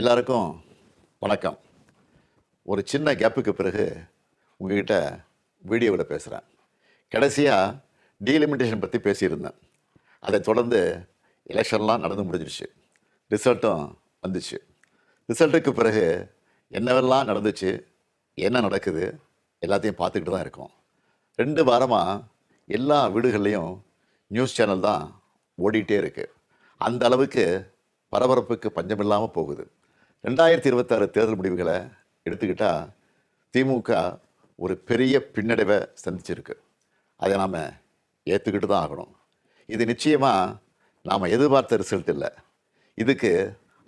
எல்லாருக்கும் வணக்கம். ஒரு சின்ன கேப்புக்கு பிறகு உங்ககிட்ட வீடியோவில் பேசுகிறேன். கடைசியாக டீலிமிட்டேஷன் பற்றி பேசியிருந்தேன். அதை தொடர்ந்து எலெக்ஷன்லாம் நடந்து முடிஞ்சிருச்சு. ரிசல்ட்டும் வந்துச்சு. ரிசல்ட்டுக்கு பிறகு என்னவெல்லாம் நடந்துச்சு, என்ன நடக்குது எல்லாத்தையும் பார்த்துக்கிட்டு தான் இருக்கோம். 2 வாரமாக எல்லா வீடுகள்லேயும் நியூஸ் சேனல் தான் ஓடிட்டே இருக்குது. அந்த அளவுக்கு பரபரப்புக்கு பஞ்சமில்லாமல் போகுது. 2026 தேர்தல் முடிவுகளை எடுத்துக்கிட்டால் திமுக ஒரு பெரிய பின்னடைவை சந்திச்சிருக்கு. அதை நாம் ஏற்றுக்கிட்டு தான் ஆகணும். இது நிச்சயமாக நாம் எதிர்பார்த்த ரிசல்ட் இல்லை. இதுக்கு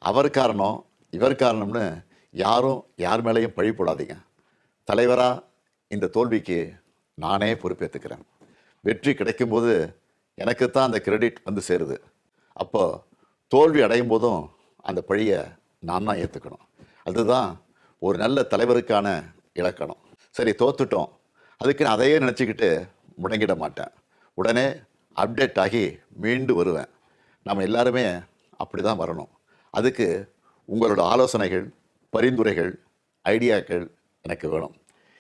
அவர் காரணம் இவர் காரணம்னு யாரும் யார் மேலேயும் பழி போடாதீங்க. தலைவராக இந்த தோல்விக்கு நானே பொறுப்பேற்றுக்கிறேன். வெற்றி கிடைக்கும்போது எனக்குத்தான் அந்த கிரெடிட் வந்து சேருது. அப்போது தோல்வி அடையும் போதும் அந்த பழியை நான் தான் ஏற்றுக்கணும். அதுதான் ஒரு நல்ல தலைவருக்கான இலக்கணம். சரி, தோத்துட்டோம், அதுக்கு நான் அதையே நினச்சிக்கிட்டு முடங்கிட மாட்டேன். உடனே அப்டேட் ஆகி மீண்டு வருவேன். நம்ம எல்லாருமே அப்படி தான் வரணும். அதுக்கு உங்களோட ஆலோசனைகள், பரிந்துரைகள், ஐடியாக்கள் எனக்கு வேணும்.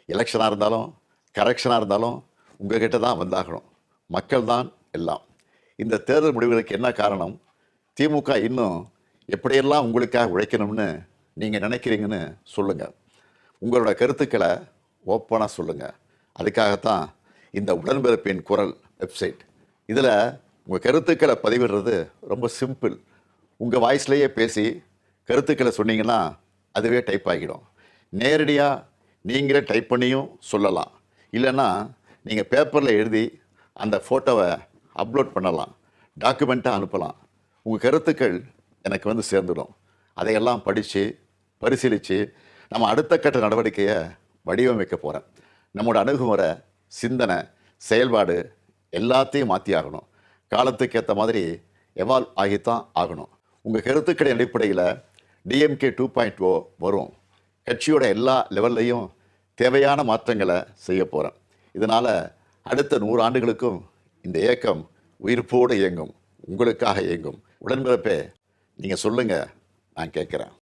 எலெக்ஷனாக இருந்தாலும் கரெக்ஷனாக இருந்தாலும் உங்கள்கிட்ட தான் வந்தாகணும். மக்கள் தான் எல்லாம். இந்த தேர்தல் முடிவுகளுக்கு என்ன காரணம்? திமுக இன்னும் எப்படியெல்லாம் உங்களுக்காக உழைக்கணும்னு நீங்கள் நினைக்கிறீங்கன்னு சொல்லுங்கள். உங்களோட கருத்துக்களை ஓப்பனாக சொல்லுங்கள். அதுக்காகத்தான் இந்த உடன்பிறப்பின் குரல் வெப்சைட். இதில் உங்கள் கருத்துக்களை பதிவிடுறது ரொம்ப சிம்பிள். உங்கள் வாய்ஸ்லேயே பேசி கருத்துக்களை சொன்னீங்கன்னா அதுவே டைப் ஆகிடும். நேரடியாக நீங்களே டைப் பண்ணியும் சொல்லலாம். இல்லைன்னா நீங்கள் பேப்பரில் எழுதி அந்த ஃபோட்டோவை அப்லோட் பண்ணலாம், டாக்குமெண்ட்டாக அனுப்பலாம். உங்கள் கருத்துக்கள் எனக்கு வந்து சேர்ந்துடும். அதையெல்லாம் படித்து பரிசீலித்து நம்ம அடுத்த கட்ட நடவடிக்கையை வடிவமைக்க போகிறேன். நம்மளோட அணுகுமுறை, சிந்தனை, செயல்பாடு எல்லாத்தையும் மாற்றி ஆகணும். காலத்துக்கு ஏற்ற மாதிரி எவால்வ் ஆகித்தான் ஆகணும். உங்கள் கருத்துக்களின் அடிப்படையில் டிஎம்கே 2.0 வரும். கட்சியோட எல்லா லெவல்லையும் தேவையான மாற்றங்களை செய்ய போகிறேன். இதனால் அடுத்த 100 ஆண்டுகளுக்கும் இந்த இயக்கம் உயிர்ப்போடு இயங்கும், உங்களுக்காக இயங்கும். உடன்பிறப்பே, நீங்கள் சொல்லுங்கள், நான் கேட்குறேன்.